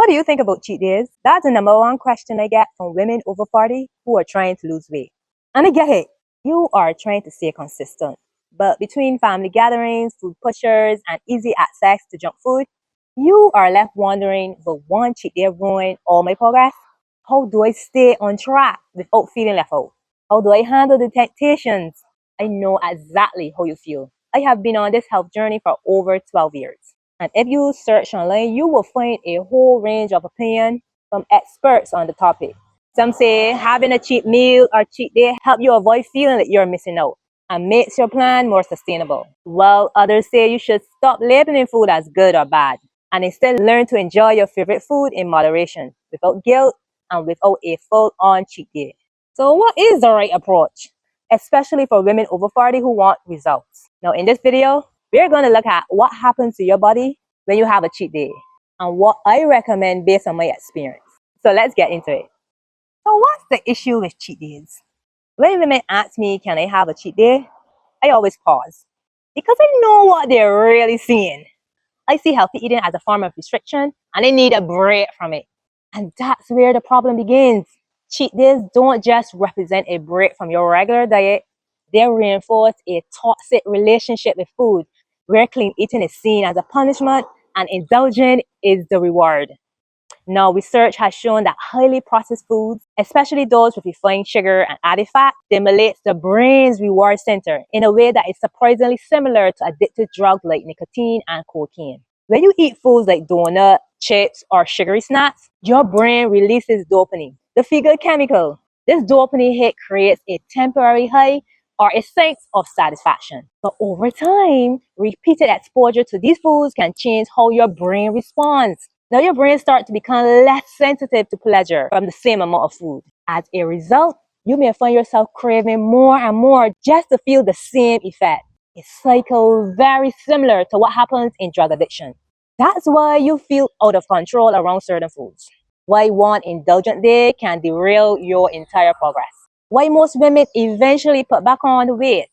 What do you think about cheat days? That's the number one question I get from women over 40 who are trying to lose weight. And I get it. You are trying to stay consistent. But between family gatherings, food pushers, and easy access to junk food, you are left wondering, will one cheat day ruin all my progress? How do I stay on track without feeling left out? How do I handle the temptations? I know exactly how you feel. I have been on this health journey for over 12 years. And if you search online, you will find a whole range of opinion from experts on the topic. Some say having a cheat meal or cheat day help you avoid feeling that you're missing out and makes your plan more sustainable. While others say you should stop labeling food as good or bad and instead learn to enjoy your favorite food in moderation, without guilt and without a full-on cheat day. So what is the right approach, especially for women over 40 who want results? Now in this video, we're going to look at what happens to your body when you have a cheat day and what I recommend based on my experience. So let's get into it. So what's the issue with cheat days? When women ask me, can I have a cheat day? I always pause because I know what they're really seeing. I see healthy eating as a form of restriction and they need a break from it. And that's where the problem begins. Cheat days don't just represent a break from your regular diet. They reinforce a toxic relationship with food, where clean eating is seen as a punishment and indulgence is the reward. Now, research has shown that highly processed foods, especially those with refined sugar and added fat, stimulates the brain's reward center in a way that is surprisingly similar to addictive drugs like nicotine and cocaine. When you eat foods like donuts, chips, or sugary snacks, your brain releases dopamine, the feel-good chemical. This dopamine hit creates a temporary high or a sense of satisfaction. But over time, repeated exposure to these foods can change how your brain responds. Now your brain starts to become less sensitive to pleasure from the same amount of food. As a result, you may find yourself craving more and more just to feel the same effect. A cycle very similar to what happens in drug addiction. That's why you feel out of control around certain foods. Why one indulgent day can derail your entire progress. Why most women eventually put back on the weight.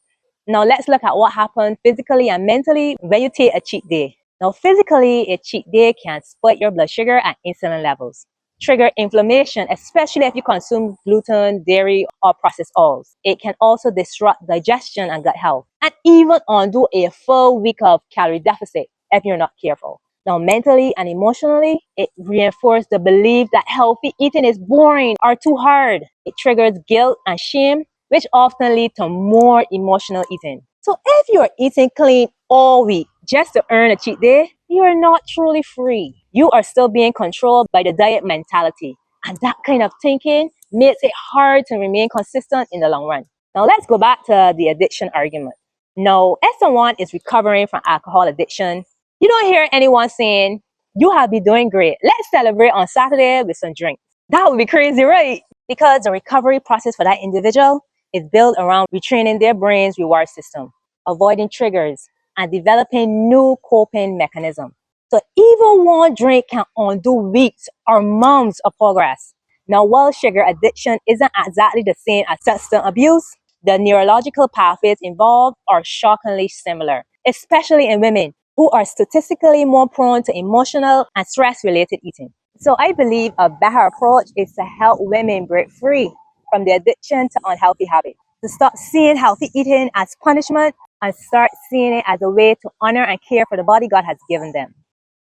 Now let's look at what happens physically and mentally when you take a cheat day. Now physically, a cheat day can spike your blood sugar and insulin levels, trigger inflammation, especially if you consume gluten, dairy, or processed oils. It can also disrupt digestion and gut health, and even undo a full week of calorie deficit if you're not careful. Now, mentally and emotionally, it reinforces the belief that healthy eating is boring or too hard. It triggers guilt and shame, which often lead to more emotional eating. So if you're eating clean all week just to earn a cheat day, you are not truly free. You are still being controlled by the diet mentality. And that kind of thinking makes it hard to remain consistent in the long run. Now let's go back to the addiction argument. Now, if someone is recovering from alcohol addiction, you don't hear anyone saying, you have been doing great. Let's celebrate on Saturday with some drinks. That would be crazy, right? Because the recovery process for that individual is built around retraining their brain's reward system, avoiding triggers, and developing new coping mechanisms. So even one drink can undo weeks or months of progress. Now, while sugar addiction isn't exactly the same as substance abuse, the neurological pathways involved are shockingly similar, especially in women who are statistically more prone to emotional and stress-related eating. So I believe a better approach is to help women break free from the addiction to unhealthy habits, to stop seeing healthy eating as punishment and start seeing it as a way to honor and care for the body God has given them.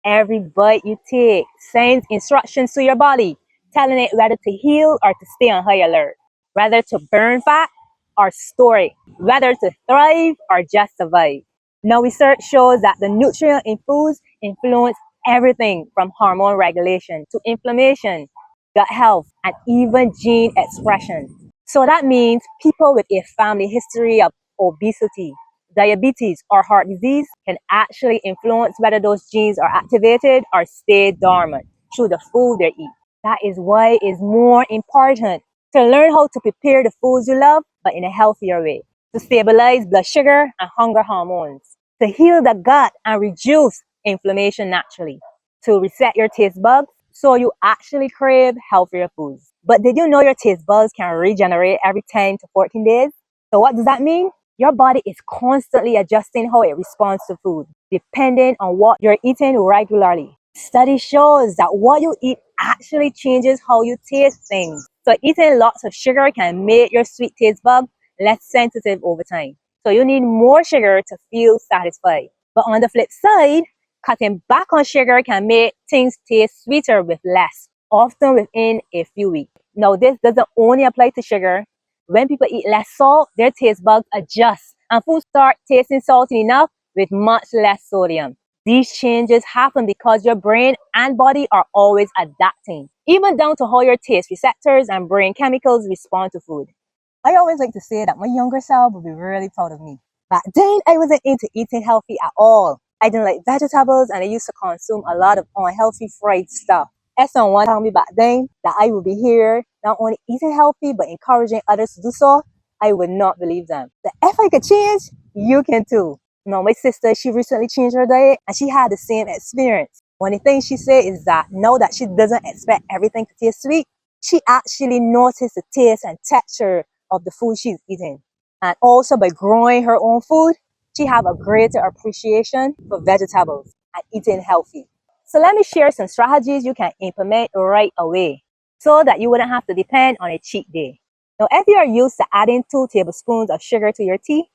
Every bite you take sends instructions to your body, telling it whether to heal or to stay on high alert, whether to burn fat or store it, whether to thrive or just survive. Now, research shows that the nutrients in foods influence everything from hormone regulation to inflammation, gut health, and even gene expression. So that means people with a family history of obesity, diabetes, or heart disease can actually influence whether those genes are activated or stay dormant through the food they eat. That is why it's more important to learn how to prepare the foods you love, but in a healthier way, to stabilize blood sugar and hunger hormones, to heal the gut and reduce inflammation naturally, to reset your taste buds so you actually crave healthier foods. But did you know your taste buds can regenerate every 10 to 14 days? So what does that mean? Your body is constantly adjusting how it responds to food, depending on what you're eating regularly. Study shows that what you eat actually changes how you taste things. So eating lots of sugar can make your sweet taste bud less sensitive over time. So you need more sugar to feel satisfied. But on the flip side, cutting back on sugar can make things taste sweeter with less, often within a few weeks. Now, this doesn't only apply to sugar. When people eat less salt, their taste buds adjust and food start tasting salty enough with much less sodium. These changes happen because your brain and body are always adapting, even down to how your taste receptors and brain chemicals respond to food. I always like to say that my younger self would be really proud of me. Back then, I wasn't into eating healthy at all. I didn't like vegetables and I used to consume a lot of unhealthy fried stuff. If someone told me back then that I would be here not only eating healthy but encouraging others to do so, I would not believe them. That if I could change, you can too. No, my sister, she recently changed her diet and she had the same experience. One of the things she said is that now that she doesn't expect everything to taste sweet, she actually noticed the taste and texture of the food she's eating. And also by growing her own food, she have a greater appreciation for vegetables and eating healthy. So let me share some strategies you can implement right away so that you wouldn't have to depend on a cheat day. Now, if you are used to adding 2 tablespoons of sugar to your tea,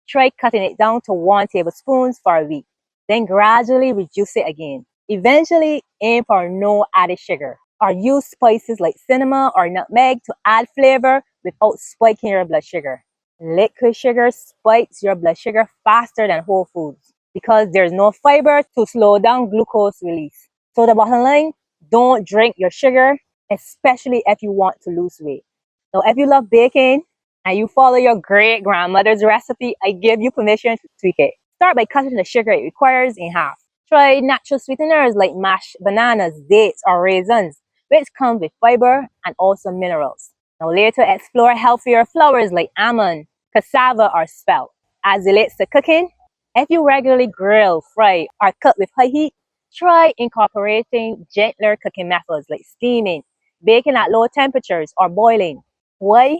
try cutting it down to 1 tablespoon for a week. Then gradually reduce it again. Eventually, aim for no added sugar. Or use spices like cinnamon or nutmeg to add flavor without spiking your blood sugar. Liquid sugar spikes your blood sugar faster than whole foods because there's no fiber to slow down glucose release. So the bottom line, don't drink your sugar, especially if you want to lose weight. Now, if you love baking, and you follow your great grandmother's recipe, I give you permission to tweak it. Start by cutting the sugar it requires in half. Try natural sweeteners like mashed bananas, dates, or raisins, which come with fiber and also minerals. Now later explore healthier flours like almond, cassava, or spelt. As it relates to cooking, if you regularly grill, fry, or cook with high heat, try incorporating gentler cooking methods like steaming, baking at low temperatures, or boiling. Why?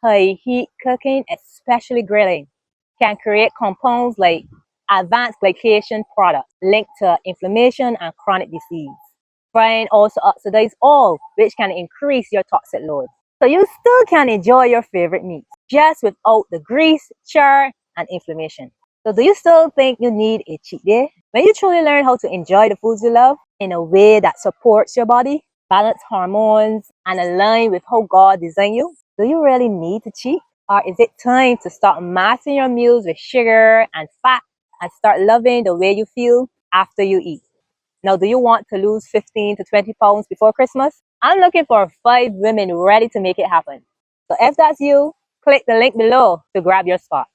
High heat cooking, especially grilling, can create compounds like advanced glycation products linked to inflammation and chronic disease. Frying also oxidizes oil, which can increase your toxic load. So you still can enjoy your favorite meats, just without the grease, char, and inflammation. So do you still think you need a cheat day? When you truly learn how to enjoy the foods you love in a way that supports your body, balance hormones, and align with how God designed you, do you really need to cheat? Or is it time to start masking your meals with sugar and fat and start loving the way you feel after you eat? Now, do you want to lose 15 to 20 pounds before Christmas? I'm looking for 5 women ready to make it happen. So if that's you, click the link below to grab your spot.